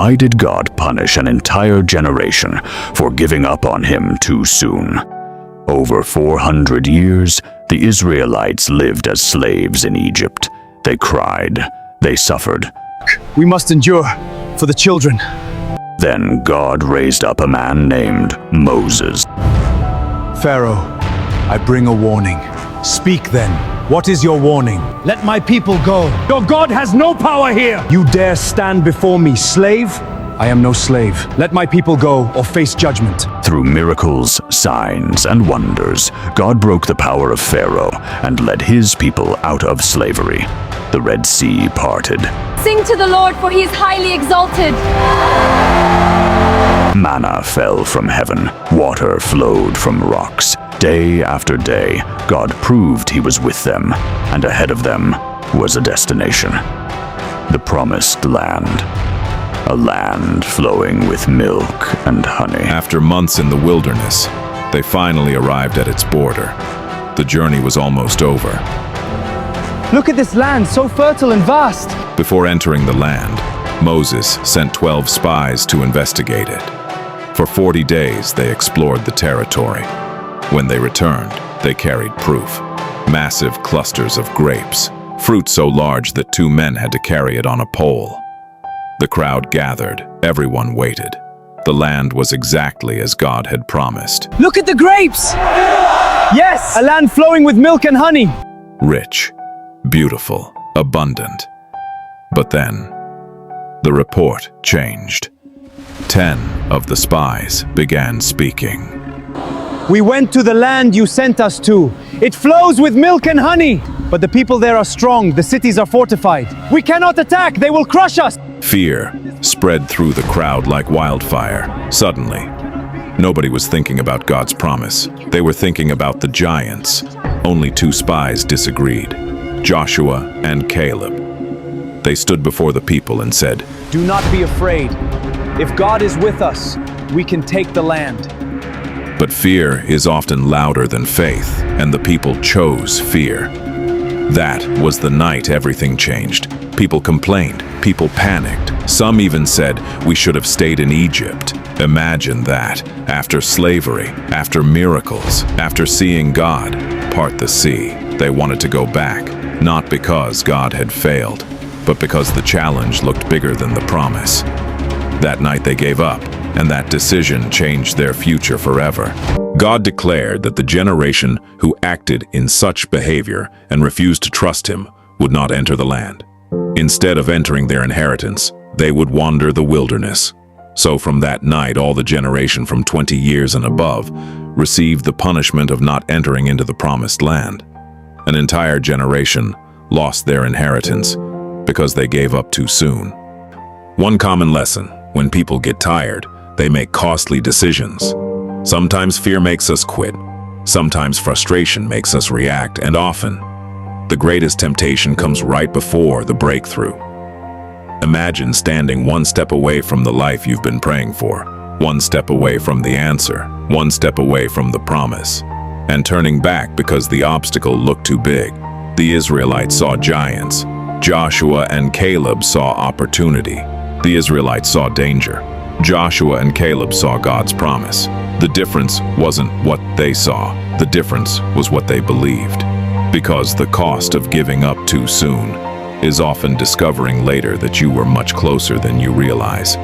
why did God punish an entire generation for giving up on him too soon? Over 400 years, the Israelites lived as slaves in Egypt. They cried, they suffered. We must endure for the children. Then God raised up a man named Moses. Pharaoh, I bring a warning. Speak then. What is your warning? Let my people go. Your God has no power here. You dare stand before me, slave? I am no slave. Let my people go or face judgment. Through miracles, signs, and wonders, God broke the power of Pharaoh and led his people out of slavery. The Red Sea parted. Sing to the Lord, for he is highly exalted. Manna fell from heaven. Water flowed from rocks. Day after day, God proved he was with them, and ahead of them was a destination. The Promised Land. A land flowing with milk and honey. After months in the wilderness, they finally arrived at its border. The journey was almost over. Look at this land, so fertile and vast. Before entering the land, Moses sent 12 spies to investigate it. For 40 days, they explored the territory. When they returned, they carried proof. Massive clusters of grapes, fruit so large that 2 men had to carry it on a pole. The crowd gathered, everyone waited. The land was exactly as God had promised. Look at the grapes! Yes, a land flowing with milk and honey. Rich, beautiful, abundant. But then, the report changed. 10 of the spies began speaking. We went to the land you sent us to. It flows with milk and honey. But the people there are strong, the cities are fortified. We cannot attack, they will crush us. Fear spread through the crowd like wildfire. Suddenly, nobody was thinking about God's promise. They were thinking about the giants. Only 2 spies disagreed, Joshua and Caleb. They stood before the people and said, Do not be afraid. If God is with us, we can take the land. But fear is often louder than faith, and the people chose fear. That was the night everything changed. People complained, people panicked. Some even said, we should have stayed in Egypt. Imagine that, after slavery, after miracles, after seeing God part the sea, they wanted to go back, not because God had failed, but because the challenge looked bigger than the promise. That night they gave up, and that decision changed their future forever. God declared that the generation who acted in such behavior and refused to trust him would not enter the land. Instead of entering their inheritance, they would wander the wilderness. So from that night, all the generation from 20 years and above received the punishment of not entering into the promised land. An entire generation lost their inheritance because they gave up too soon. One common lesson: when people get tired, they make costly decisions. Sometimes fear makes us quit. Sometimes frustration makes us react, and often, the greatest temptation comes right before the breakthrough. Imagine standing one step away from the life you've been praying for, one step away from the answer, one step away from the promise, and turning back because the obstacle looked too big. The Israelites saw giants. Joshua and Caleb saw opportunity. The Israelites saw danger. Joshua and Caleb saw God's promise. The difference wasn't what they saw. The difference was what they believed. Because the cost of giving up too soon is often discovering later that you were much closer than you realize.